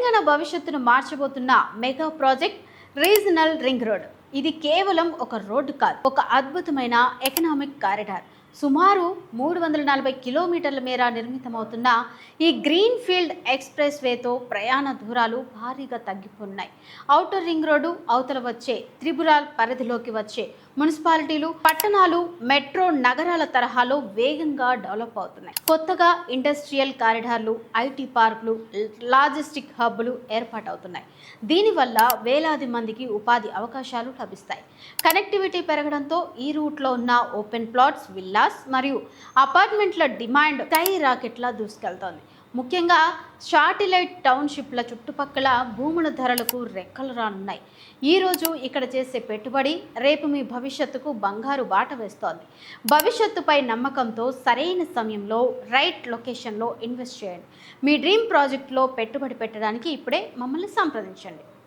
తెలంగాణ భవిష్యత్తును మార్చబోతున్న mega project regional ring road. ఇది కేవలం ఒక రోడ్డు కాదు, ఒక అద్భుతమైన ఎకనామిక్ కారిడార్. సుమారు 340 కిలోమీటర్ల మేర నిర్మితమవుతున్న ఈ గ్రీన్ ఫీల్డ్ ఎక్స్ప్రెస్ వేతో ప్రయాణ దూరాలు భారీగా తగ్గిపోఉన్నాయి. ఔటర్ రింగ్ రోడ్డు అవతల వచ్చే త్రిపురాల్ పరిధిలోకి వచ్చే మున్సిపాలిటీలు, పట్టణాలు మెట్రో నగరాల తరహాలో వేగంగా డెవలప్ అవుతున్నాయి. కొత్తగా ఇండస్ట్రియల్ కారిడార్లు, ఐటీ పార్కులు, లాజిస్టిక్ హబ్బులు ఏర్పాటవుతున్నాయి. దీనివల్ల వేలాది మందికి ఉపాధి అవకాశాలు లభిస్తాయి. కనెక్టివిటీ పెరగడంతో ఈ రూట్లో ఉన్న ఓపెన్ ప్లాట్స్, విల్లాస్ మరియు అపార్ట్మెంట్ల డిమాండ్ స్కై రాకెట్లా దూసుకెళ్తోంది. ముఖ్యంగా శాటిలైట్ టౌన్షిప్ల చుట్టుపక్కల భూముల ధరలకు రెక్కలు రానున్నాయి. ఈరోజు ఇక్కడ చేసే పెట్టుబడి రేపు మీ భవిష్యత్తుకు బంగారు బాట వేస్తోంది. భవిష్యత్తుపై నమ్మకంతో సరైన సమయంలో రైట్ లొకేషన్లో ఇన్వెస్ట్ చేయండి. మీ డ్రీమ్ ప్రాజెక్టులో పెట్టుబడి పెట్టడానికి ఇప్పుడే మమ్మల్ని సంప్రదించండి.